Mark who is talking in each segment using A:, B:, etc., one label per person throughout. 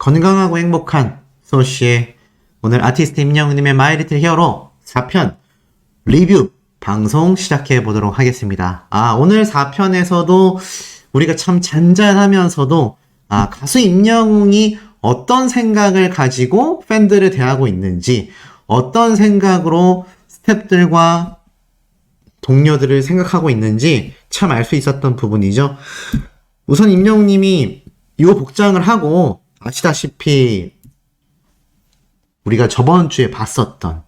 A: 건강하고 행복한 소시의 오늘 아티스트 임영웅님의 마이 리틀 히어로 4편 리뷰 방송 시작해 보도록 하겠습니다. 오늘 4편에서도 우리가 참 잔잔하면서도 가수 임영웅이 어떤 생각을 가지고 팬들을 대하고 있는지, 어떤 생각으로 스태프들과 동료들을 생각하고 있는지 참 알 수 있었던 부분이죠. 우선 임영웅님이 이 복장을 하고 아시다시피 우리가 저번 주에 봤었던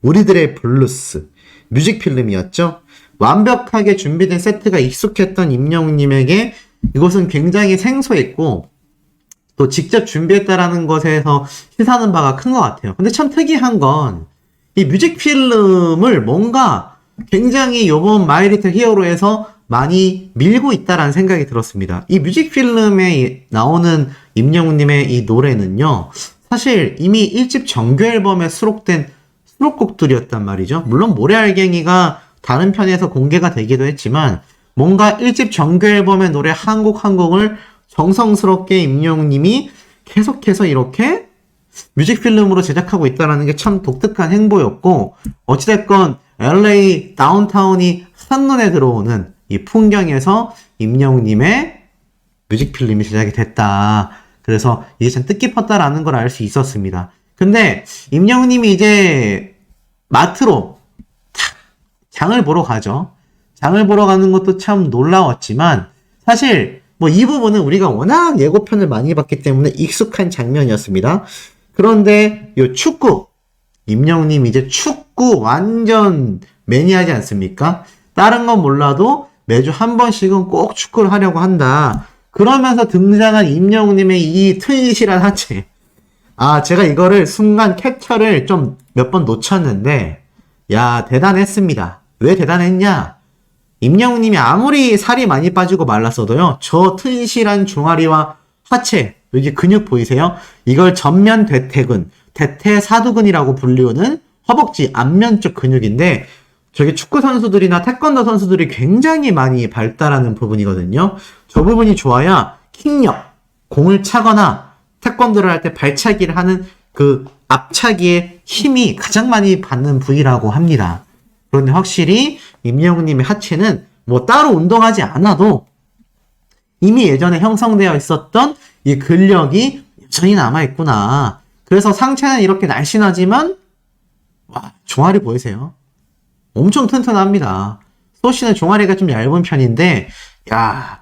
A: 우리들의 블루스 뮤직필름이었죠. 완벽하게 준비된 세트가 익숙했던 임영웅님에게 이것은 굉장히 생소했고 또 직접 준비했다라는 것에서 시사하는 바가 큰 것 같아요. 근데 참 특이한 건 이 뮤직필름을 뭔가 굉장히 요번 마이 리틀 히어로에서 많이 밀고 있다라는 생각이 들었습니다. 이 뮤직필름에 나오는 임영웅님의 이 노래는요, 사실 이미 1집 정규 앨범에 수록된 수록곡들이었단 말이죠. 물론 모래알갱이가 다른 편에서 공개가 되기도 했지만 뭔가 1집 정규 앨범의 노래 한 곡 한 곡을 정성스럽게 임영웅님이 계속해서 이렇게 뮤직필름으로 제작하고 있다는 게 참 독특한 행보였고, 어찌됐건 LA 다운타운이 한눈에 들어오는 이 풍경에서 임영웅님의 뮤직필름이 제작이 됐다. 그래서 이게 참 뜻깊었다라는 걸 알 수 있었습니다. 근데 임영웅님이 이제 마트로 장을 보러 가죠. 장을 보러 가는 것도 참 놀라웠지만 사실 뭐 이 부분은 우리가 워낙 예고편을 많이 봤기 때문에 익숙한 장면이었습니다. 그런데 요 축구, 임영웅님 이제 축구 완전 매니아지 않습니까? 다른 건 몰라도 매주 한 번씩은 꼭 축구를 하려고 한다. 그러면서 등장한 임영웅님의 이 튼실한 하체. 제가 이거를 순간 캡처를 좀 몇 번 놓쳤는데, 대단했습니다. 왜 대단했냐? 임영웅님이 아무리 살이 많이 빠지고 말랐어도요, 저 튼실한 종아리와 하체, 여기 근육 보이세요? 이걸 전면 대퇴근, 대퇴사두근이라고 불리우는 허벅지 앞면 쪽 근육인데, 저게 축구 선수들이나 태권도 선수들이 굉장히 많이 발달하는 부분이거든요. 저 부분이 좋아야 킥력, 공을 차거나 태권도를 할 때 발차기를 하는 그 앞차기의 힘이 가장 많이 받는 부위라고 합니다. 그런데 확실히 임영웅님의 하체는 뭐 따로 운동하지 않아도 이미 예전에 형성되어 있었던 이 근력이 여전히 남아있구나. 그래서 상체는 이렇게 날씬하지만 종아리 보이세요? 엄청 튼튼합니다. 소씨는 종아리가 좀 얇은 편인데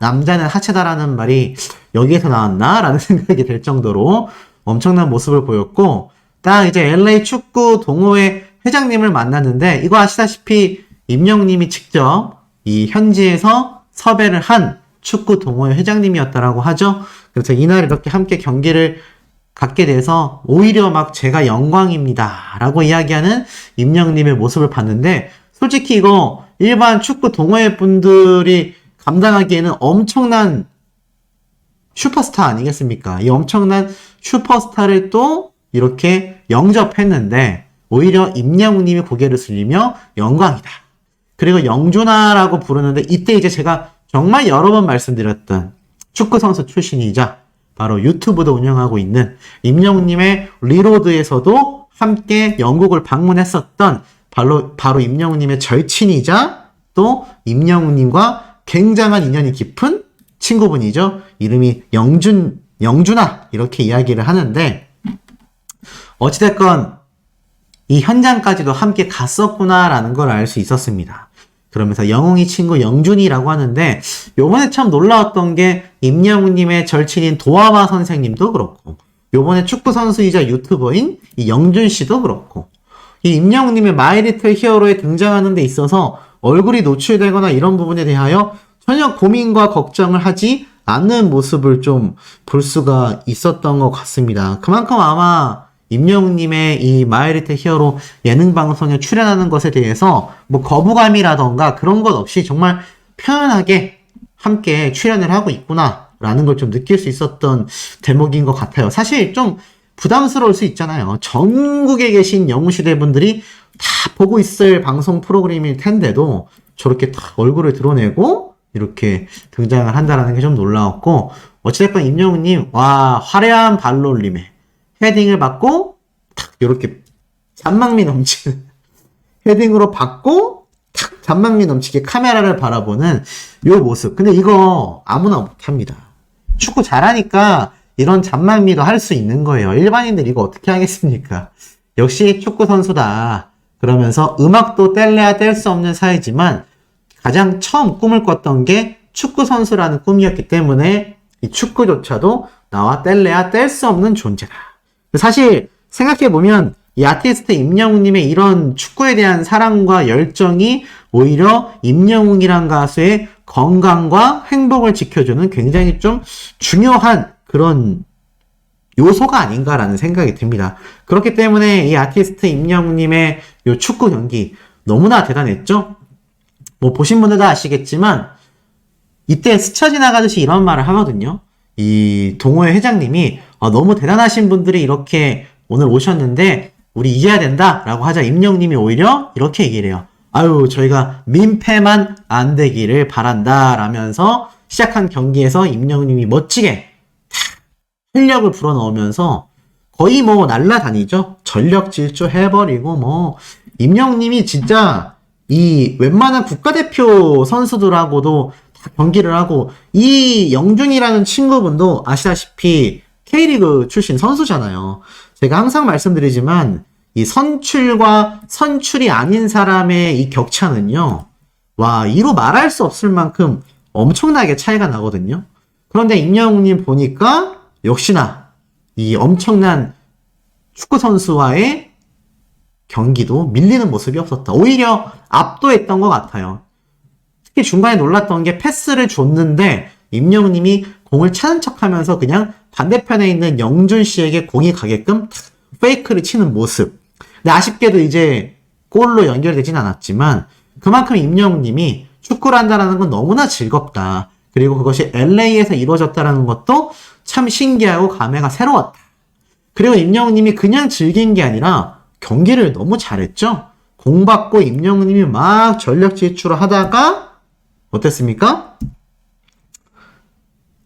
A: 남자는 하체다라는 말이 여기에서 나왔나? 라는 생각이 들 정도로 엄청난 모습을 보였고, 딱 이제 LA 축구 동호회 회장님을 만났는데, 이거 아시다시피 임영웅님이 직접 이 현지에서 섭외를 한 축구 동호회 회장님이었다라고 하죠. 그래서 이날 이렇게 함께 경기를 갖게 돼서 오히려 막 제가 영광입니다 라고 이야기하는 임영웅님의 모습을 봤는데, 솔직히 이거 일반 축구 동호회 분들이 감당하기에는 엄청난 슈퍼스타 아니겠습니까? 이 엄청난 슈퍼스타를 또 이렇게 영접했는데 오히려 임영웅님이 고개를 숙이며 영광이다. 그리고 영준아라고 부르는데, 이때 이제 제가 정말 여러 번 말씀드렸던 축구선수 출신이자 바로 유튜브도 운영하고 있는 임영웅님의 리로드에서도 함께 영국을 방문했었던 바로 임영웅님의 절친이자 또 임영웅님과 굉장한 인연이 깊은 친구분이죠. 이름이 영준아 이렇게 이야기를 하는데, 어찌됐건 이 현장까지도 함께 갔었구나라는 걸 알 수 있었습니다. 그러면서 영웅이 친구 영준이라고 하는데, 요번에 참 놀라웠던 게 임영웅님의 절친인 도하마 선생님도 그렇고, 요번에 축구 선수이자 유튜버인 이 영준 씨도 그렇고, 이 임영웅님의 마이 리틀 히어로에 등장하는 데 있어서 얼굴이 노출되거나 이런 부분에 대하여 전혀 고민과 걱정을 하지 않는 모습을 좀 볼 수가 있었던 것 같습니다. 그만큼 아마 임영웅님의 이 마이 리틀 히어로 예능 방송에 출연하는 것에 대해서 뭐 거부감이라던가 그런 것 없이 정말 편안하게 함께 출연을 하고 있구나 라는 걸 좀 느낄 수 있었던 대목인 것 같아요. 사실 좀 부담스러울 수 있잖아요. 전국에 계신 영웅시대 분들이 다 보고 있을 방송 프로그램일 텐데도 저렇게 딱 얼굴을 드러내고 이렇게 등장을 한다라는 게 좀 놀라웠고, 어찌됐건 임영웅님, 와, 화려한 발놀림에 헤딩을 받고, 탁, 이렇게 잔망미 넘치는 헤딩으로 받고, 탁, 잔망미 넘치게 카메라를 바라보는 요 모습. 근데 이거 아무나 못합니다. 축구 잘하니까 이런 잔망미도 할 수 있는 거예요. 일반인들 이거 어떻게 하겠습니까? 역시 축구 선수다. 그러면서 음악도 뗄래야 뗄 수 없는 사이지만 가장 처음 꿈을 꿨던 게 축구 선수라는 꿈이었기 때문에 이 축구조차도 나와 뗄래야 뗄 수 없는 존재다. 사실 생각해보면 이 아티스트 임영웅님의 이런 축구에 대한 사랑과 열정이 오히려 임영웅이란 가수의 건강과 행복을 지켜주는 굉장히 좀 중요한 그런 요소가 아닌가라는 생각이 듭니다. 그렇기 때문에 이 아티스트 임영웅님의 요 축구 경기 너무나 대단했죠? 뭐 보신 분들도 아시겠지만 이때 스쳐 지나가듯이 이런 말을 하거든요. 이 동호회 회장님이 너무 대단하신 분들이 이렇게 오늘 오셨는데 우리 이겨야 된다 라고 하자 임영웅님이 오히려 이렇게 얘기를 해요. 아유, 저희가 민폐만 안 되기를 바란다 라면서 시작한 경기에서 임영웅님이 멋지게 활력을 불어넣으면서 거의 뭐 날라다니죠. 전력 질주 해버리고 뭐 임영웅님이 진짜 이 웬만한 국가대표 선수들하고도 다 경기를 하고, 이 영준이라는 친구분도 아시다시피 K리그 출신 선수잖아요. 제가 항상 말씀드리지만 이 선출과 선출이 아닌 사람의 이 격차는요, 와, 이루 말할 수 없을 만큼 엄청나게 차이가 나거든요. 그런데 임영웅님 보니까 역시나 이 엄청난 축구 선수와의 경기도 밀리는 모습이 없었다. 오히려 압도했던 것 같아요. 특히 중간에 놀랐던 게 패스를 줬는데 임영웅님이 공을 차는 척하면서 그냥 반대편에 있는 영준 씨에게 공이 가게끔 페이크를 치는 모습. 근데 아쉽게도 이제 골로 연결되진 않았지만 그만큼 임영웅님이 축구를 한다는 건 너무나 즐겁다. 그리고 그것이 LA에서 이루어졌다는 것도 참 신기하고 감회가 새로웠다. 그리고 임영웅님이 그냥 즐긴 게 아니라 경기를 너무 잘했죠? 공 받고 임영웅님이 막 전력 질주를 하다가 어땠습니까?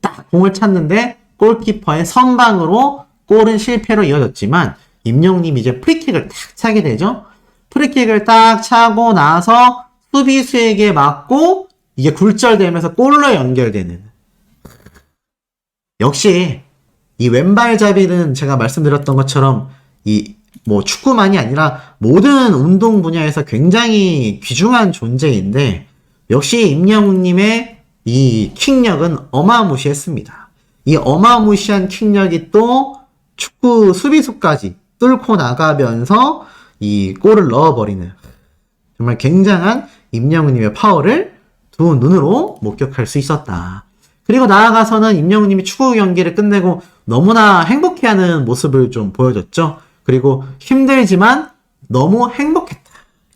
A: 딱 공을 찼는데 골키퍼의 선방으로 골은 실패로 이어졌지만 임영웅님이 이제 프리킥을 딱 차게 되죠? 프리킥을 딱 차고 나서 수비수에게 맞고 이게 굴절되면서 골로 연결되는. 역시 이 왼발잡이는 제가 말씀드렸던 것처럼 이 뭐 축구만이 아니라 모든 운동 분야에서 굉장히 귀중한 존재인데 역시 임영웅님의 이 킥력은 어마무시했습니다. 이 어마무시한 킥력이 또 축구 수비수까지 뚫고 나가면서 이 골을 넣어버리는 정말 굉장한 임영웅님의 파워를 두 눈으로 목격할 수 있었다. 그리고 나아가서는 임영웅님이 축구 경기를 끝내고 너무나 행복해하는 모습을 좀 보여줬죠. 그리고 힘들지만 너무 행복했다.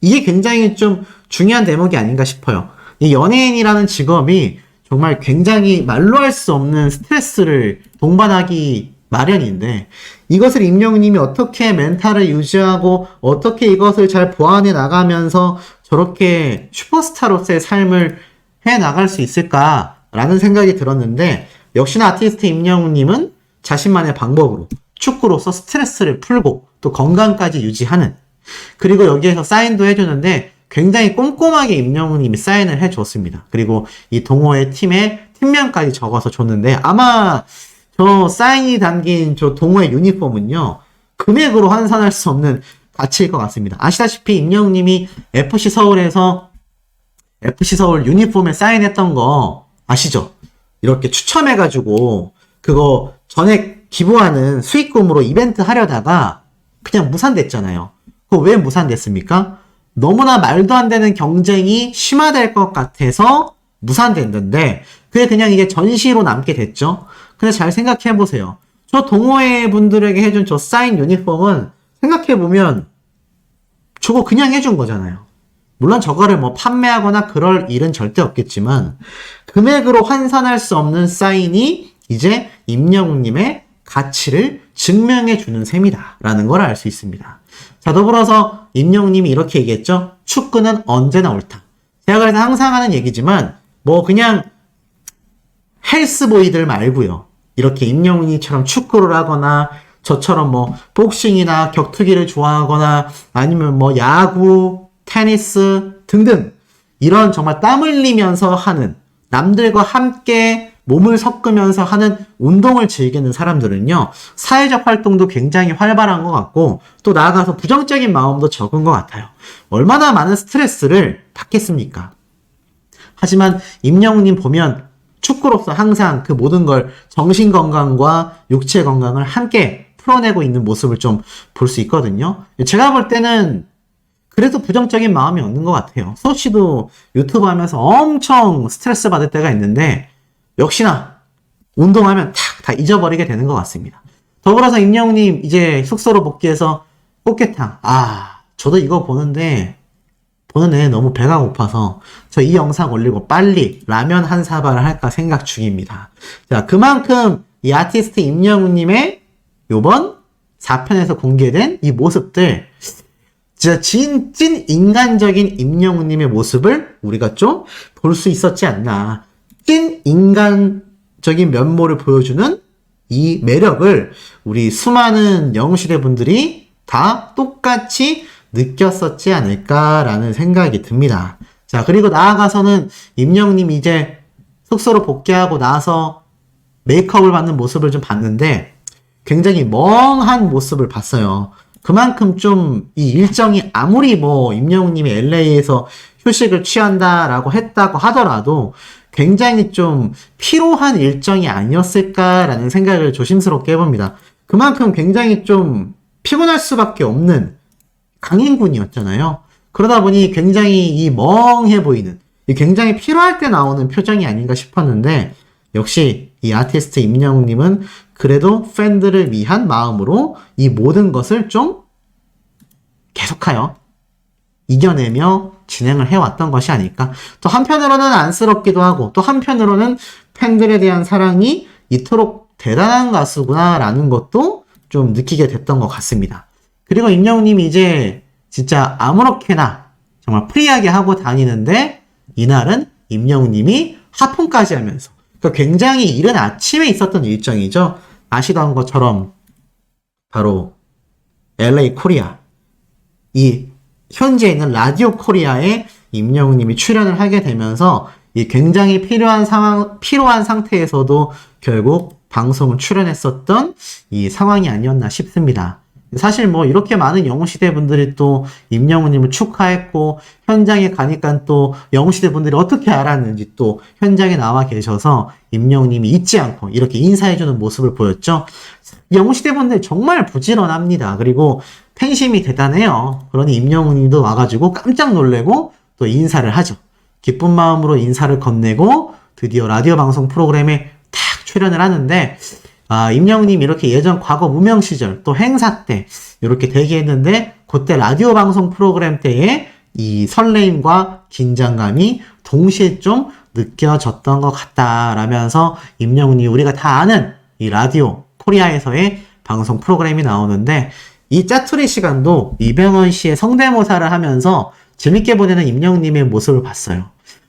A: 이게 굉장히 좀 중요한 대목이 아닌가 싶어요. 이 연예인이라는 직업이 정말 굉장히 말로 할 수 없는 스트레스를 동반하기 마련인데 이것을 임영웅님이 어떻게 멘탈을 유지하고 어떻게 이것을 잘 보완해 나가면서 저렇게 슈퍼스타로서의 삶을 해 나갈 수 있을까라는 생각이 들었는데 역시나 아티스트 임영웅님은 자신만의 방법으로 축구로서 스트레스를 풀고 또 건강까지 유지하는, 그리고 여기에서 사인도 해주는데 굉장히 꼼꼼하게 임영웅님이 사인을 해줬습니다. 그리고 이 동호회 팀의 팀명까지 적어서 줬는데 아마 저 사인이 담긴 저 동호회 유니폼은요 금액으로 환산할 수 없는 가치일 것 같습니다. 아시다시피 임영웅님이 FC 서울에서 FC 서울 유니폼에 사인했던 거 아시죠? 이렇게 추첨해가지고 그거 전액 기부하는 수익금으로 이벤트 하려다가 그냥 무산됐잖아요. 그거 왜 무산됐습니까? 너무나 말도 안 되는 경쟁이 심화될 것 같아서 무산됐는데 그게 그냥 이게 전시로 남게 됐죠. 근데 잘 생각해보세요. 저 동호회 분들에게 해준 저 사인 유니폼은 생각해보면 저거 그냥 해준 거잖아요. 물론 저거를 뭐 판매하거나 그럴 일은 절대 없겠지만 금액으로 환산할 수 없는 사인이 이제 임영웅님의 가치를 증명해주는 셈이다 라는 걸 알 수 있습니다. 자, 더불어서 임영웅님이 이렇게 얘기했죠. 축구는 언제나 옳다. 제가 그래서 항상 하는 얘기지만 뭐 그냥 헬스보이들 말고요. 이렇게 임영웅이처럼 축구를 하거나 저처럼 뭐 복싱이나 격투기를 좋아하거나 아니면 뭐 야구, 테니스 등등 이런 정말 땀 흘리면서 하는 남들과 함께 몸을 섞으면서 하는 운동을 즐기는 사람들은요, 사회적 활동도 굉장히 활발한 것 같고, 또 나아가서 부정적인 마음도 적은 것 같아요. 얼마나 많은 스트레스를 받겠습니까? 하지만 임영웅님 보면 축구로서 항상 그 모든 걸 정신 건강과 육체 건강을 함께 풀어내고 있는 모습을 좀 볼 수 있거든요. 제가 볼 때는 그래도 부정적인 마음이 없는 것 같아요. 서씨도 유튜브 하면서 엄청 스트레스 받을 때가 있는데 역시나 운동하면 다 잊어버리게 되는 것 같습니다. 더불어서 임영웅님 이제 숙소로 복귀해서 꽃게탕. 저도 이거 보는 내내 너무 배가 고파서 저 이 영상 올리고 빨리 라면 한 사발을 할까 생각 중입니다. 자, 그만큼 이 아티스트 임영웅님의 요번 4편에서 공개된 이 모습들, 진짜 찐 인간적인 임영웅님의 모습을 우리가 좀 볼 수 있었지 않나. 찐 인간적인 면모를 보여주는 이 매력을 우리 수많은 영웅시대 분들이 다 똑같이 느꼈었지 않을까라는 생각이 듭니다. 자, 그리고 나아가서는 임영웅님 이제 숙소로 복귀하고 나서 메이크업을 받는 모습을 좀 봤는데 굉장히 멍한 모습을 봤어요. 그만큼 좀 이 일정이 아무리 뭐 임영웅님이 LA에서 휴식을 취한다라고 했다고 하더라도 굉장히 좀 피로한 일정이 아니었을까라는 생각을 조심스럽게 해봅니다. 그만큼 굉장히 좀 피곤할 수밖에 없는 강인군이었잖아요. 그러다 보니 굉장히 이 멍해 보이는, 굉장히 피로할 때 나오는 표정이 아닌가 싶었는데 역시 이 아티스트 임영웅님은 그래도 팬들을 위한 마음으로 이 모든 것을 좀 계속하여 이겨내며 진행을 해왔던 것이 아닐까. 또 한편으로는 안쓰럽기도 하고 또 한편으로는 팬들에 대한 사랑이 이토록 대단한 가수구나라는 것도 좀 느끼게 됐던 것 같습니다. 그리고 임영웅님이 이제 진짜 아무렇게나 정말 프리하게 하고 다니는데 이날은 임영웅님이 하품까지 하면서, 그러니까 굉장히 이른 아침에 있었던 일정이죠. 아시던 것처럼 바로 LA 코리아, 이 현재 있는 라디오 코리아에 임영웅님이 출연을 하게 되면서 이 굉장히 피로한 상태에서도 결국 방송을 출연했었던 이 상황이 아니었나 싶습니다. 사실 뭐 이렇게 많은 영웅시대 분들이 또 임영웅님을 축하했고 현장에 가니까 또 영웅시대 분들이 어떻게 알았는지 또 현장에 나와 계셔서 임영웅님이 잊지 않고 이렇게 인사해주는 모습을 보였죠. 영웅시대 분들 정말 부지런합니다. 그리고 팬심이 대단해요. 그러니 임영웅님도 와가지고 깜짝 놀래고 또 인사를 하죠. 기쁜 마음으로 인사를 건네고 드디어 라디오 방송 프로그램에 탁 출연을 하는데, 임영웅님 이렇게 예전 과거 무명 시절 또 행사 때 이렇게 대기했는데 그때 라디오 방송 프로그램 때의 이 설레임과 긴장감이 동시에 좀 느껴졌던 것 같다라면서 임영웅님 우리가 다 아는 이 라디오 코리아에서의 방송 프로그램이 나오는데 이 짜투리 시간도 이병헌 씨의 성대모사를 하면서 재밌게 보내는 임영웅님의 모습을 봤어요.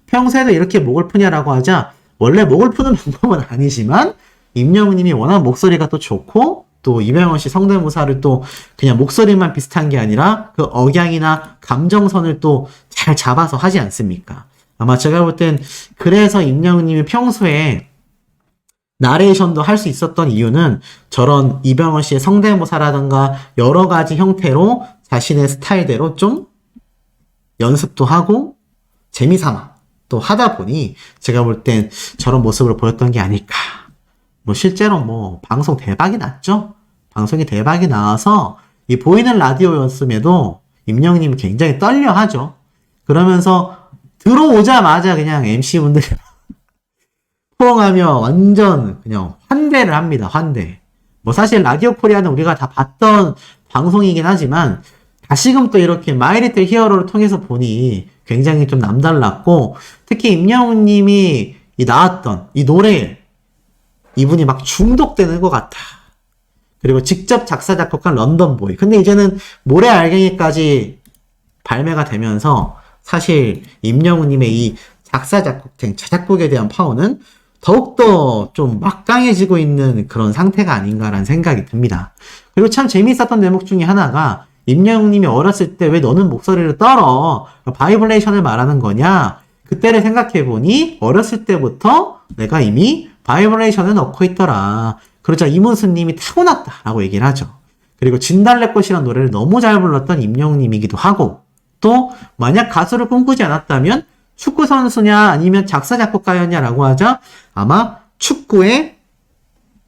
A: 평소에도 이렇게 목을 푸냐라고 하자 원래 목을 푸는 방법은 아니지만 임영웅님이 워낙 목소리가 또 좋고 또 이병헌 씨 성대모사를 또 그냥 목소리만 비슷한 게 아니라 그 억양이나 감정선을 또 잘 잡아서 하지 않습니까? 아마 제가 볼 땐 그래서 임영웅님이 평소에 나레이션도 할 수 있었던 이유는 저런 이병헌 씨의 성대모사라든가 여러 가지 형태로 자신의 스타일대로 좀 연습도 하고 재미삼아 또 하다 보니 제가 볼 땐 저런 모습을 보였던 게 아닐까. 뭐 실제로 뭐 방송 대박이 났죠. 방송이 대박이 나와서 이 보이는 라디오였음에도 임영웅님이 굉장히 떨려하죠. 그러면서 들어오자마자 그냥 MC분들이 포옹하며 완전 그냥 환대를 합니다. 환대. 뭐 사실 라디오 코리아는 우리가 다 봤던 방송이긴 하지만 다시금 또 이렇게 마이리틀 히어로를 통해서 보니 굉장히 좀 남달랐고, 특히 임영웅님이 나왔던 이 노래에 이분이 막 중독되는 것 같아. 그리고 직접 작사 작곡한 런던보이. 근데 이제는 모래알갱이까지 발매가 되면서 사실 임영웅님의 이 작사, 작곡 등 자작곡에 대한 파워는 더욱더 좀 막강해지고 있는 그런 상태가 아닌가라는 생각이 듭니다. 그리고 참 재미있었던 대목 중에 하나가 임영웅님이 어렸을 때 왜 너는 목소리를 떨어? 바이브레이션을 말하는 거냐? 그때를 생각해보니 어렸을 때부터 내가 이미 바이브레이션을 넣고 있더라. 그러자 이문수님이 타고났다라고 얘기를 하죠. 그리고 진달래꽃이라는 노래를 너무 잘 불렀던 임영웅님이기도 하고, 또 만약 가수를 꿈꾸지 않았다면 축구 선수냐 아니면 작사 작곡가였냐라고 하자 아마 축구에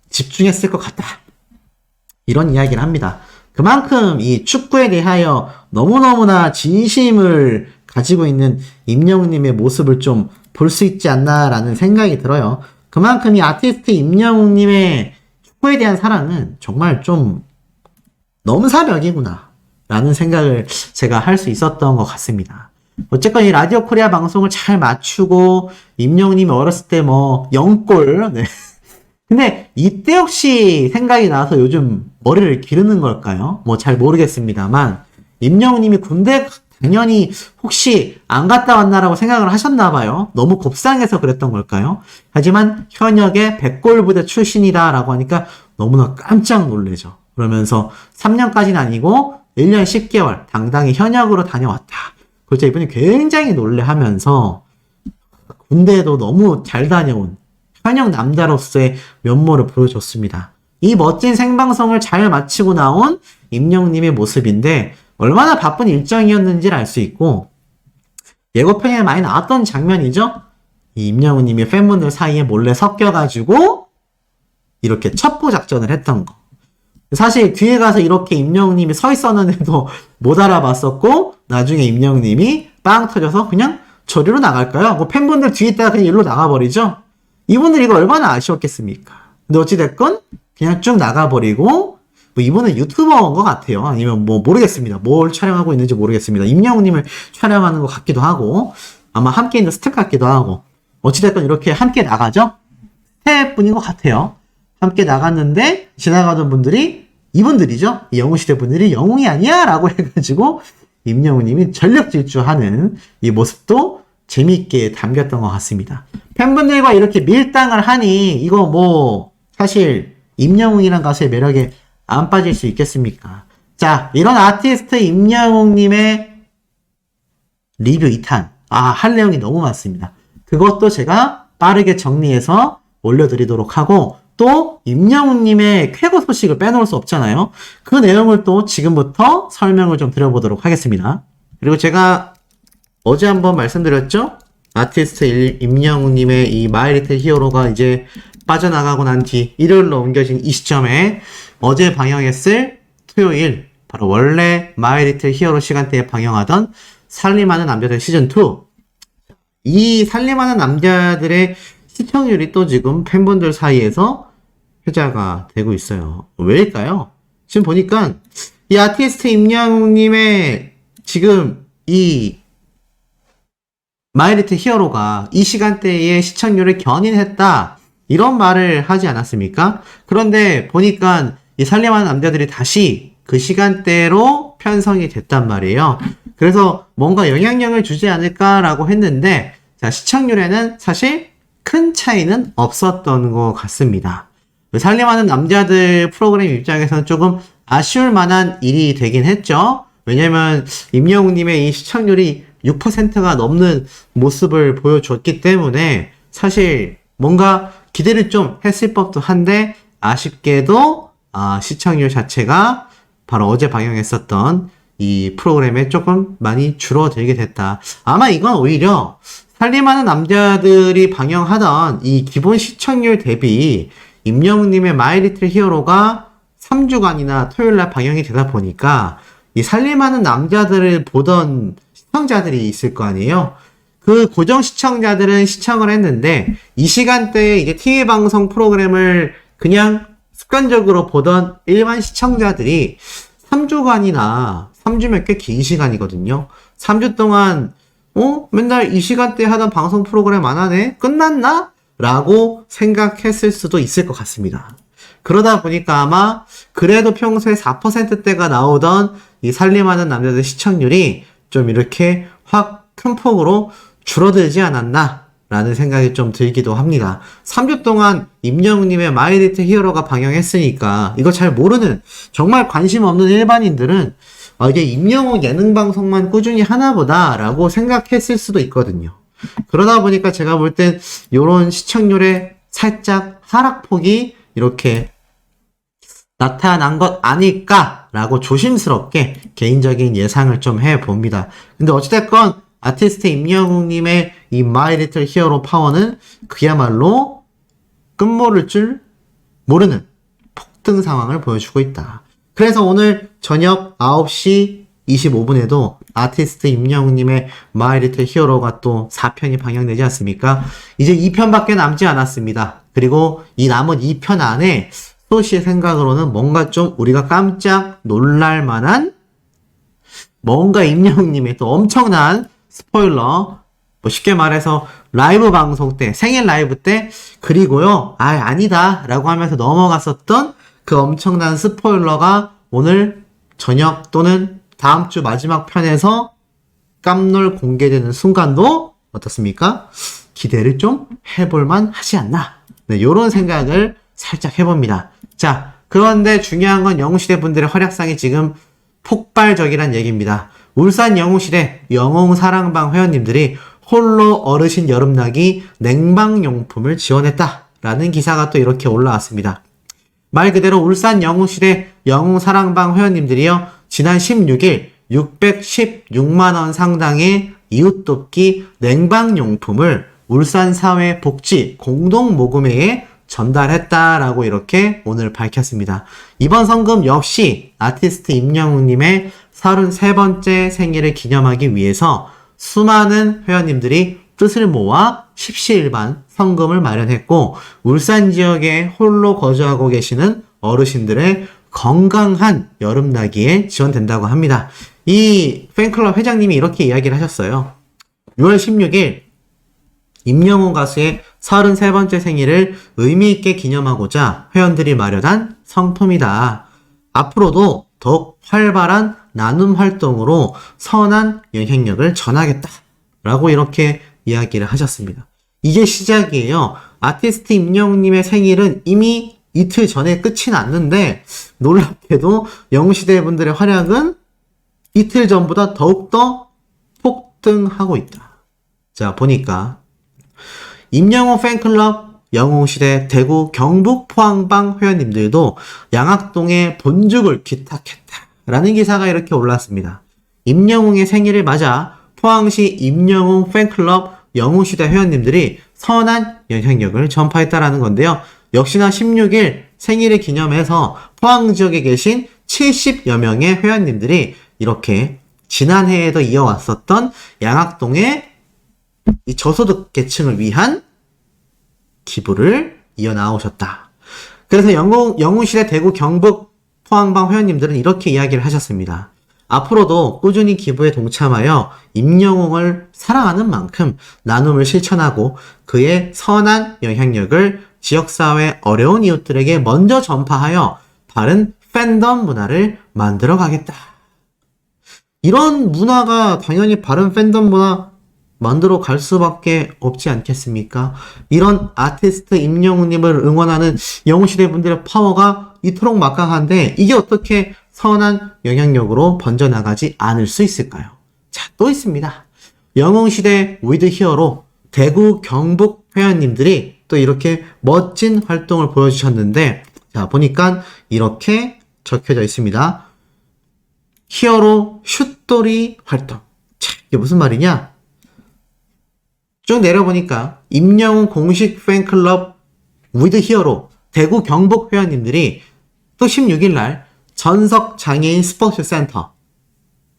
A: 집중했을 것 같다. 이런 이야기를 합니다. 그만큼 이 축구에 대하여 너무너무나 진심을 가지고 있는 임영웅님의 모습을 좀 볼 수 있지 않나라는 생각이 들어요. 그만큼 이 아티스트 임영웅님의 축구에 대한 사랑은 정말 좀 넘사벽이구나 라는 생각을 제가 할 수 있었던 것 같습니다. 어쨌건 이 라디오 코리아 방송을 잘 맞추고 임영웅님이 어렸을 때 뭐 0골 네. 근데 이때 혹시 생각이 나서 요즘 머리를 기르는 걸까요? 뭐 잘 모르겠습니다만 임영웅님이 군대 당연히 혹시 안 갔다 왔나라고 생각을 하셨나 봐요. 너무 곱상해서 그랬던 걸까요? 하지만 현역의 100골 부대 출신이다라고 하니까 너무나 깜짝 놀래죠. 그러면서 3년까지는 아니고 1년 10개월 당당히 현역으로 다녀왔다. 그렇죠. 이분이 굉장히 놀래하면서 군대에도 너무 잘 다녀온 현역 남자로서의 면모를 보여줬습니다. 이 멋진 생방송을 잘 마치고 나온 임영웅님의 모습인데 얼마나 바쁜 일정이었는지를 알 수 있고 예고편에 많이 나왔던 장면이죠. 이 임영웅님이 팬분들 사이에 몰래 섞여가지고 이렇게 첩보 작전을 했던 거. 사실 뒤에 가서 이렇게 임영웅님이 서 있었는데도 못 알아봤었고 나중에 임영웅님이 빵 터져서 그냥 저리로 나갈까요? 하고 팬분들 뒤에 있다가 그냥 일로 나가버리죠. 이분들 이거 얼마나 아쉬웠겠습니까? 근데 어찌됐건 그냥 쭉 나가버리고 뭐 이분은 유튜버인 것 같아요. 아니면 뭐 모르겠습니다. 뭘 촬영하고 있는지 모르겠습니다. 임영웅님을 촬영하는 것 같기도 하고 아마 함께 있는 스텝 같기도 하고 어찌됐건 이렇게 함께 나가죠. 스텝분인 것 같아요. 함께 나갔는데 지나가던 분들이 이분들이죠. 이 영웅시대 분들이 영웅이 아니야 라고 해가지고 임영웅님이 전력 질주하는 이 모습도 재미있게 담겼던 것 같습니다. 팬분들과 이렇게 밀당을 하니 이거 뭐 사실 임영웅이란 가수의 매력에 안 빠질 수 있겠습니까? 자, 이런 아티스트 임영웅님의 리뷰 2탄 할 내용이 너무 많습니다. 그것도 제가 빠르게 정리해서 올려드리도록 하고 또 임영웅님의 쾌거 소식을 빼놓을 수 없잖아요. 그 내용을 또 지금부터 설명을 좀 드려보도록 하겠습니다. 그리고 제가 어제 한번 말씀드렸죠? 아티스트 임영웅님의 이 마이 리틀 히어로가 이제 빠져나가고 난 뒤 일요일로 옮겨진 이 시점에 어제 방영했을 토요일 바로 원래 마이 리틀 히어로 시간대에 방영하던 살림하는 남자들 시즌2 이 살림하는 남자들의 시청률이 또 지금 팬분들 사이에서 회자가 되고 있어요. 왜일까요? 지금 보니까 이 아티스트 임영웅님의 지금 이 마이 리틀 히어로가 이 시간대에 시청률을 견인했다 이런 말을 하지 않았습니까? 그런데 보니까 이 살림하는 남자들이 다시 그 시간대로 편성이 됐단 말이에요. 그래서 뭔가 영향력을 주지 않을까라고 했는데 자, 시청률에는 사실 큰 차이는 없었던 것 같습니다. 살림하는 남자들 프로그램 입장에서는 조금 아쉬울 만한 일이 되긴 했죠. 왜냐면 임영웅님의 이 시청률이 6%가 넘는 모습을 보여줬기 때문에 사실 뭔가 기대를 좀 했을 법도 한데 아쉽게도 시청률 자체가 바로 어제 방영했었던 이 프로그램에 조금 많이 줄어들게 됐다. 아마 이건 오히려 살림하는 남자들이 방영하던 이 기본 시청률 대비 임영웅님의 마이 리틀 히어로가 3주간이나 토요일날 방영이 되다 보니까 이 살림하는 남자들을 보던 시청자들이 있을 거 아니에요? 그 고정 시청자들은 시청을 했는데 이 시간대에 이제 TV 방송 프로그램을 그냥 습관적으로 보던 일반 시청자들이 3주간이나 3주면 꽤 긴 시간이거든요. 3주 동안 맨날 이 시간대에 하던 방송 프로그램 안 하네? 끝났나? 라고 생각했을 수도 있을 것 같습니다. 그러다 보니까 아마 그래도 평소에 4%대가 나오던 이 살림하는 남자들 시청률이 좀 이렇게 확 큰 폭으로 줄어들지 않았나 라는 생각이 좀 들기도 합니다. 3주 동안 임영웅님의 마이 리틀 히어로가 방영했으니까 이거 잘 모르는 정말 관심 없는 일반인들은 이게 임영웅 예능 방송만 꾸준히 하나보다 라고 생각했을 수도 있거든요. 그러다 보니까 제가 볼 땐 요런 시청률의 살짝 하락폭이 이렇게 나타난 것 아닐까라고 조심스럽게 개인적인 예상을 좀 해봅니다. 근데 어찌됐건 아티스트 임영웅님의 이 마이 리틀 히어로 파워는 그야말로 끝모를 줄 모르는 폭등 상황을 보여주고 있다. 그래서 오늘 저녁 9시 25분에도 아티스트 임영웅님의 마이 리틀 히어로가 또 4편이 방영되지 않습니까? 이제 2편밖에 남지 않았습니다. 그리고 이 남은 2편 안에 소시의 생각으로는 뭔가 좀 우리가 깜짝 놀랄 만한 뭔가 임영웅님의 또 엄청난 스포일러, 뭐 쉽게 말해서 라이브 방송 때, 생일 라이브 때, 그리고요, 아니다 라고 하면서 넘어갔었던 그 엄청난 스포일러가 오늘 저녁 또는 다음 주 마지막 편에서 깜놀 공개되는 순간도 어떻습니까? 기대를 좀 해볼만 하지 않나. 네, 요런 생각을 살짝 해봅니다. 자, 그런데 중요한 건 영웅시대 분들의 활약상이 지금 폭발적이란 얘기입니다. 울산 영웅시대 영웅사랑방 회원님들이 홀로 어르신 여름나기 냉방용품을 지원했다라는 기사가 또 이렇게 올라왔습니다. 말 그대로 울산 영웅시대 영웅사랑방 회원님들이요, 지난 16일 616만원 상당의 이웃돕기 냉방용품을 울산사회복지 공동모금회에 전달했다라고 이렇게 오늘 밝혔습니다. 이번 성금 역시 아티스트 임영웅님의 33번째 생일을 기념하기 위해서 수많은 회원님들이 뜻을 모아 십시일반 성금을 마련했고, 울산 지역에 홀로 거주하고 계시는 어르신들의 건강한 여름나기에 지원된다고 합니다. 이 팬클럽 회장님이 이렇게 이야기를 하셨어요. 6월 16일 임영웅 가수의 33번째 생일을 의미있게 기념하고자 회원들이 마련한 성품이다. 앞으로도 더욱 활발한 나눔 활동으로 선한 영향력을 전하겠다 라고 이렇게 이야기를 하셨습니다. 이게 시작이에요. 아티스트 임영웅님의 생일은 이미 이틀 전에 끝이 났는데 놀랍게도 영웅시대 분들의 활약은 이틀 전보다 더욱더 폭등하고 있다. 자, 보니까 임영웅 팬클럽 영웅시대 대구 경북 포항방 회원님들도 양학동의 본죽을 기탁했다라는 기사가 이렇게 올랐습니다. 임영웅의 생일을 맞아 포항시 임영웅 팬클럽 영웅시대 회원님들이 선한 영향력을 전파했다라는 건데요. 역시나 16일 생일을 기념해서 포항 지역에 계신 70여 명의 회원님들이 이렇게 지난해에도 이어왔었던 양학동의 이 저소득 계층을 위한 기부를 이어나오셨다. 그래서 영웅시대 대구 경북 포항방 회원님들은 이렇게 이야기를 하셨습니다. 앞으로도 꾸준히 기부에 동참하여 임영웅을 사랑하는 만큼 나눔을 실천하고 그의 선한 영향력을 지역사회 어려운 이웃들에게 먼저 전파하여 바른 팬덤 문화를 만들어 가겠다. 이런 문화가 당연히 바른 팬덤 문화 만들어 갈 수밖에 없지 않겠습니까? 이런 아티스트 임영웅님을 응원하는 영웅시대 분들의 파워가 이토록 막강한데 이게 어떻게 선한 영향력으로 번져나가지 않을 수 있을까요? 자, 또 있습니다. 영웅시대 위드 히어로 대구 경북 회원님들이 또 이렇게 멋진 활동을 보여주셨는데, 자, 보니까 이렇게 적혀져 있습니다. 히어로 슛돌이 활동. 자, 이게 무슨 말이냐? 쭉 내려보니까 임영웅 공식 팬클럽 위드 히어로 대구 경북 회원님들이 또 16일 날 전석 장애인 스포츠 센터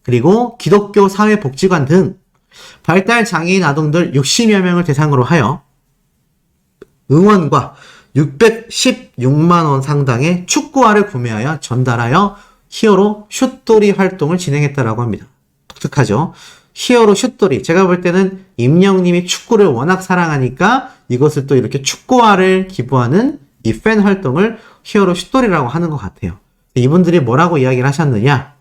A: 그리고 기독교 사회복지관 등 발달 장애인 아동들 60여 명을 대상으로 하여 응원과 616만원 상당의 축구화를 구매하여 전달하여 히어로 슛돌이 활동을 진행했다라고 합니다. 독특하죠? 히어로 슛돌이. 제가 볼 때는 임영웅님이 축구를 워낙 사랑하니까 이것을 또 이렇게 축구화를 기부하는 이 팬 활동을 히어로 슛돌이라고 하는 것 같아요. 이분들이 뭐라고 이야기를 하셨느냐?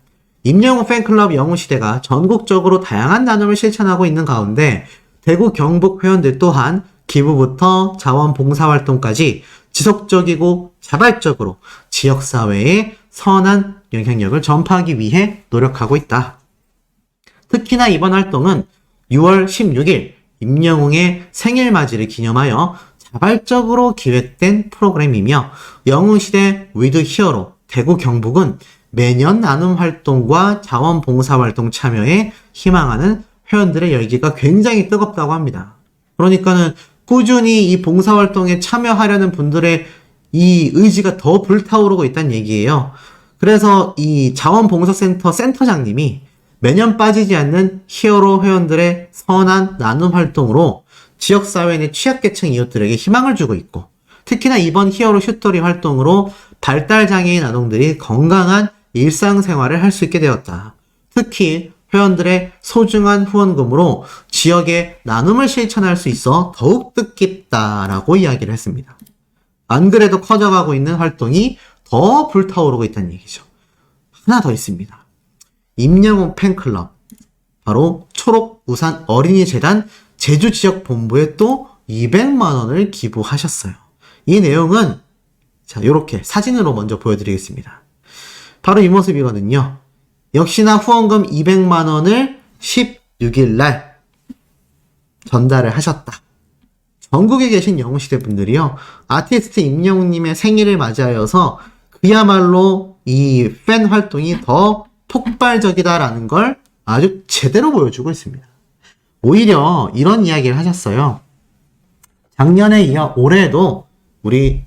A: 임영웅 팬클럽 영웅시대가 전국적으로 다양한 나눔을 실천하고 있는 가운데 대구 경북 회원들 또한 기부부터 자원봉사활동까지 지속적이고 자발적으로 지역사회에 선한 영향력을 전파하기 위해 노력하고 있다. 특히나 이번 활동은 6월 16일 임영웅의 생일맞이를 기념하여 자발적으로 기획된 프로그램이며 영웅시대 위드 히어로 대구 경북은 매년 나눔 활동과 자원봉사활동 참여에 희망하는 회원들의 열기가 굉장히 뜨겁다고 합니다. 그러니까는 꾸준히 이 봉사활동에 참여하려는 분들의 이 의지가 더 불타오르고 있다는 얘기예요. 그래서 이 자원봉사센터 센터장님이 매년 빠지지 않는 히어로 회원들의 선한 나눔 활동으로 지역사회 내 취약계층 이웃들에게 희망을 주고 있고, 특히나 이번 히어로 슈터리 활동으로 발달장애인 아동들이 건강한 일상생활을 할 수 있게 되었다. 특히 회원들의 소중한 후원금으로 지역의 나눔을 실천할 수 있어 더욱 뜻깊다라고 이야기를 했습니다. 안 그래도 커져가고 있는 활동이 더 불타오르고 있다는 얘기죠. 하나 더 있습니다. 임영웅 팬클럽, 바로 초록우산 어린이재단 제주지역본부에 또 200만 원을 기부하셨어요. 이 내용은 자, 요렇게 사진으로 먼저 보여드리겠습니다. 바로 이 모습이거든요. 역시나 후원금 200만 원을 16일 날 전달을 하셨다. 전국에 계신 영웅시대 분들이요, 아티스트 임영웅님의 생일을 맞이하여서 그야말로 이 팬 활동이 더 폭발적이다라는 걸 아주 제대로 보여주고 있습니다. 오히려 이런 이야기를 하셨어요. 작년에 이어 올해도 우리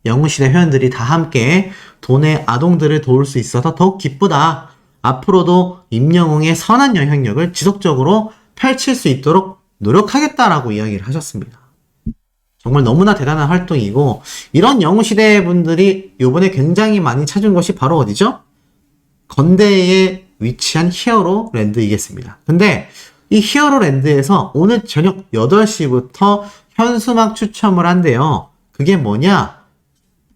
A: 영웅시대 회원들이 다 함께 도내 아동들을 도울 수 있어서 더욱 기쁘다. 앞으로도 임영웅의 선한 영향력을 지속적으로 펼칠 수 있도록 노력하겠다라고 이야기를 하셨습니다. 정말 너무나 대단한 활동이고, 이런 영웅시대 분들이 이번에 굉장히 많이 찾은 곳이 바로 어디죠? 건대에 위치한 히어로 랜드이겠습니다. 근데 이 히어로 랜드에서 오늘 저녁 8시부터 현수막 추첨을 한대요. 그게 뭐냐?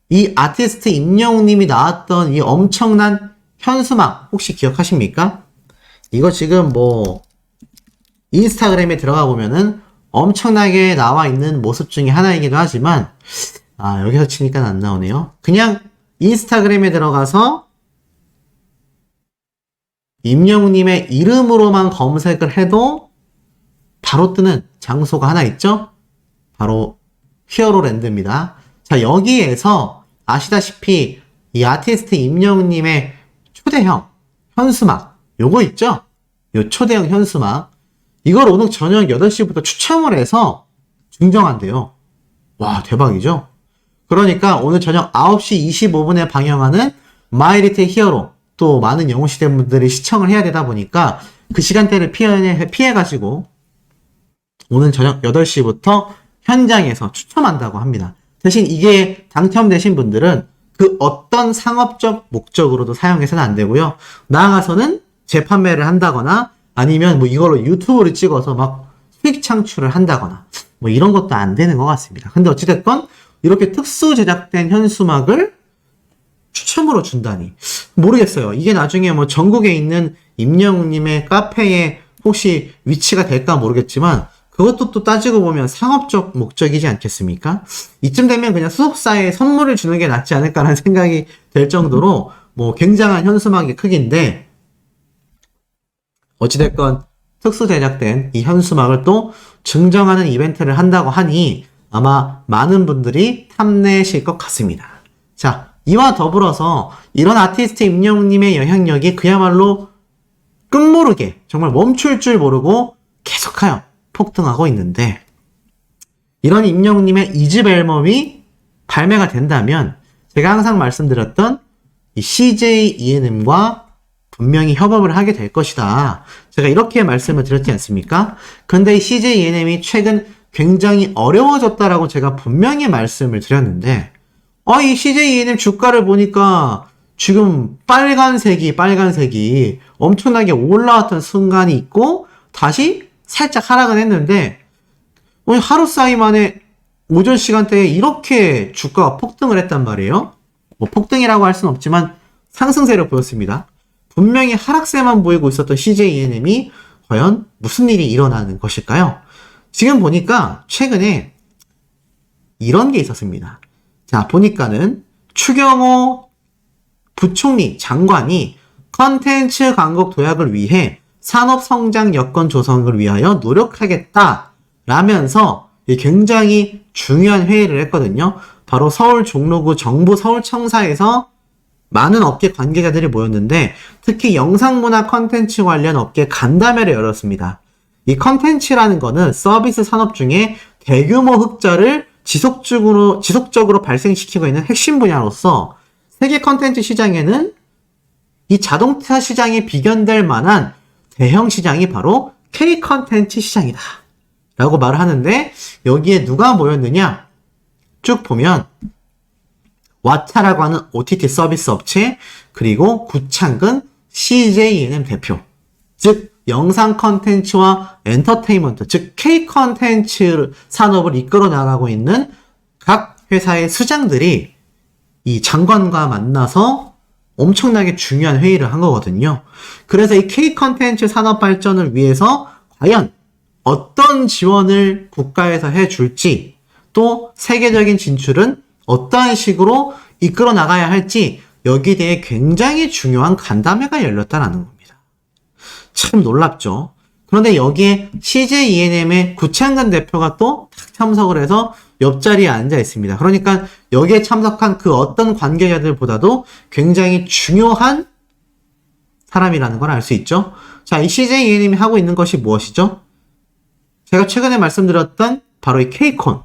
A: 이 아티스트 임영웅님이 나왔던 이 엄청난 현수막 혹시 기억하십니까? 이거 지금 뭐 인스타그램에 들어가 보면은 엄청나게 나와 있는 모습 중에 하나이기도 하지만, 여기서 치니까 안 나오네요. 그냥 인스타그램에 들어가서 임영웅님의 이름으로만 검색을 해도 바로 뜨는 장소가 하나 있죠? 바로 히어로랜드입니다. 자, 여기에서 아시다시피 이 아티스트 임영웅님의 초대형 현수막, 요거 있죠? 요 초대형 현수막, 이걸 오늘 저녁 8시부터 추첨을 해서 증정한대요. 와, 대박이죠? 그러니까 오늘 저녁 9시 25분에 방영하는 마이리틀 히어로, 또 많은 영웅시대 분들이 시청을 해야 되다 보니까 그 시간대를 피해가지고 오늘 저녁 8시부터 현장에서 추첨한다고 합니다. 대신 이게 당첨되신 분들은 그 어떤 상업적 목적으로도 사용해서는 안 되고요. 나아가서는 재판매를 한다거나 아니면 뭐 이걸로 유튜브를 찍어서 막 수익 창출을 한다거나 뭐 이런 것도 안 되는 것 같습니다. 근데 어찌됐건 이렇게 특수 제작된 현수막을 추첨으로 준다니 모르겠어요. 이게 나중에 뭐 전국에 있는 임영웅님의 카페에 혹시 위치가 될까 모르겠지만 그것도 또 따지고 보면 상업적 목적이지 않겠습니까? 이쯤 되면 그냥 소속사에 선물을 주는 게 낫지 않을까라는 생각이 될 정도로 뭐 굉장한 현수막의 크기인데, 어찌됐건 특수 제작된 이 현수막을 또 증정하는 이벤트를 한다고 하니 아마 많은 분들이 탐내실 것 같습니다. 자, 이와 더불어서 이런 아티스트 임영웅님의 영향력이 그야말로 끝모르게 정말 멈출 줄 모르고 계속하여 폭등하고 있는데, 이런 임영웅님의 2집 앨범이 발매가 된다면 제가 항상 말씀드렸던 이 CJ ENM과 분명히 협업을 하게 될 것이다. 제가 이렇게 말씀을 드렸지 않습니까? 근데 이 CJ ENM이 최근 굉장히 어려워졌다라고 제가 분명히 말씀을 드렸는데, 이 CJ ENM 주가를 보니까 지금 빨간색이 엄청나게 올라왔던 순간이 있고 다시 살짝 하락은 했는데, 하루 사이 만에 오전 시간대에 이렇게 주가가 폭등을 했단 말이에요. 뭐 폭등이라고 할 수는 없지만 상승세를 보였습니다. 분명히 하락세만 보이고 있었던 CJ ENM이 과연 무슨 일이 일어나는 것일까요? 지금 보니까 최근에 이런 게 있었습니다. 자, 보니까는 추경호 부총리 장관이 컨텐츠 강국 도약을 위해 산업 성장 여건 조성을 위하여 노력하겠다라면서 굉장히 중요한 회의를 했거든요. 바로 서울 종로구 정부 서울청사에서 많은 업계 관계자들이 모였는데 특히 영상문화 컨텐츠 관련 업계 간담회를 열었습니다. 이 컨텐츠라는 거는 서비스 산업 중에 대규모 흑자를 지속적으로 발생시키고 있는 핵심 분야로서 세계 컨텐츠 시장에는 이 자동차 시장에 비견될 만한 대형 시장이 바로 K 컨텐츠 시장이다 라고 말을 하는데 여기에 누가 모였느냐? 쭉 보면 왓챠라고 하는 OTT 서비스 업체 그리고 구창근 CJ 대표 즉 영상 컨텐츠와 엔터테인먼트 즉 K 컨텐츠 산업을 이끌어 나가고 있는 각 회사의 수장들이 이 장관과 만나서 엄청나게 중요한 회의를 한 거거든요. 그래서 이 K 컨텐츠 산업 발전을 위해서 과연 어떤 지원을 국가에서 해줄지 또 세계적인 진출은 어떠한 식으로 이끌어 나가야 할지 여기에 대해 굉장히 중요한 간담회가 열렸다는 겁니다. 참 놀랍죠. 그런데 여기에 CJ ENM의 구창근 대표가 또 참석을 해서 옆자리에 앉아 있습니다. 그러니까 여기에 참석한 그 어떤 관계자들보다도 굉장히 중요한 사람이라는 걸 알 수 있죠. 자, 이 CJ ENM이 하고 있는 것이 무엇이죠? 제가 최근에 말씀드렸던 바로 이 K콘.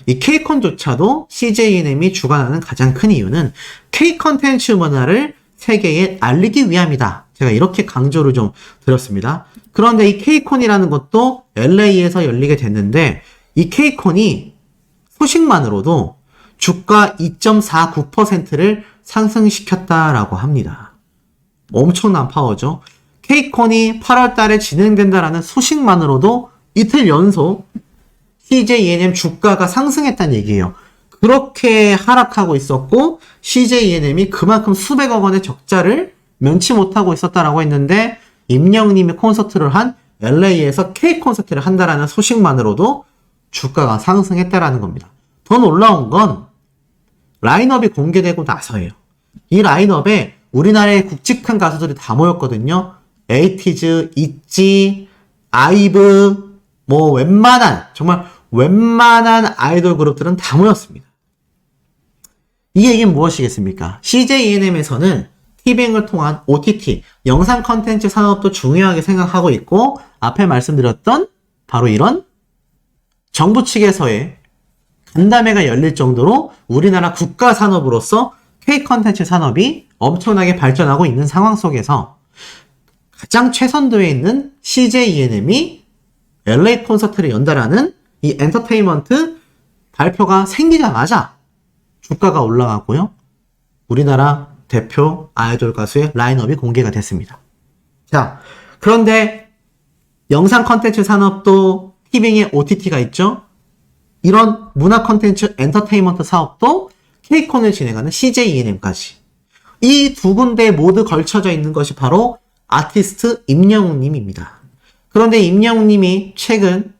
A: 이 K콘조차도 CJ ENM이 주관하는 가장 큰 이유는 K 컨텐츠 문화를 세계에 알리기 위함이다. 제가 이렇게 강조를 좀 드렸습니다. 그런데 이 K콘이라는 것도 LA에서 열리게 됐는데 이 K콘이 소식만으로도 주가 2.49%를 상승시켰다라고 합니다. 엄청난 파워죠. K콘이 8월 달에 진행된다라는 소식만으로도 이틀 연속 CJ ENM 주가가 상승했다는 얘기예요. 그렇게 하락하고 있었고 CJ ENM이 그만큼 수백억 원의 적자를 면치 못하고 있었다라고 했는데 임영웅님이 콘서트를 한 LA에서 K 콘서트를 한다라는 소식만으로도 주가가 상승했다라는 겁니다. 더 놀라운 건 라인업이 공개되고 나서예요. 이 라인업에 우리나라의 굵직한 가수들이 다 모였거든요. 에이티즈, 있지, 아이브, 정말 웬만한 아이돌 그룹들은 다 모였습니다. 이 얘기는 무엇이겠습니까? CJ ENM에서는 티빙을 통한 OTT, 영상 컨텐츠 산업도 중요하게 생각하고 있고 앞에 말씀드렸던 바로 이런 정부 측에서의 간담회가 열릴 정도로 우리나라 국가 산업으로서 K 컨텐츠 산업이 엄청나게 발전하고 있는 상황 속에서 가장 최선도에 있는 CJ ENM이 LA 콘서트를 연다라는 이 엔터테인먼트 발표가 생기자마자 주가가 올라가고요. 우리나라 대표 아이돌 가수의 라인업이 공개가 됐습니다. 자, 그런데 영상 컨텐츠 산업도 티빙에 OTT가 있죠. 이런 문화 컨텐츠 엔터테인먼트 사업도 K콘을 진행하는 CJ ENM까지 이 두 군데에 모두 걸쳐져 있는 것이 바로 아티스트 임영웅님입니다. 그런데 임영웅님이 최근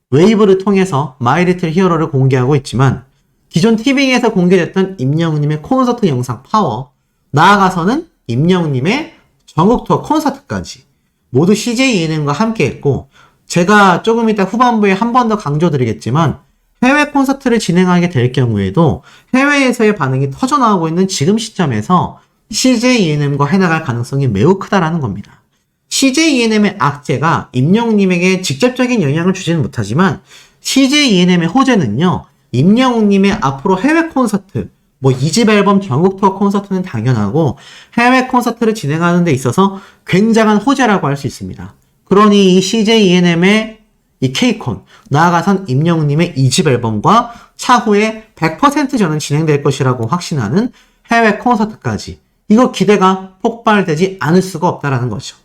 A: 웨이브를 통해서 마이 리틀 히어로를 공개하고 있지만 기존 티빙에서 공개됐던 임영웅님의 콘서트 영상 파워, 나아가서는 임영웅님의 전국 투어 콘서트까지 모두 CJ ENM과 함께 했고 제가 조금 이따 후반부에 한 번 더 강조드리겠지만 해외 콘서트를 진행하게 될 경우에도 해외에서의 반응이 터져나오고 있는 지금 시점에서 CJ ENM과 해나갈 가능성이 매우 크다라는 겁니다. CJ ENM의 악재가 임영웅님에게 직접적인 영향을 주지는 못하지만 CJ ENM의 호재는요. 임영웅님의 앞으로 해외 콘서트, 2집 앨범 전국 투어 콘서트는 당연하고 해외 콘서트를 진행하는 데 있어서 굉장한 호재라고 할 수 있습니다. 그러니 이 CJ ENM의 이 K콘, 나아가선 임영웅님의 2집 앨범과 차후에 100% 저는 진행될 것이라고 확신하는 해외 콘서트까지 이거 기대가 폭발되지 않을 수가 없다라는 거죠.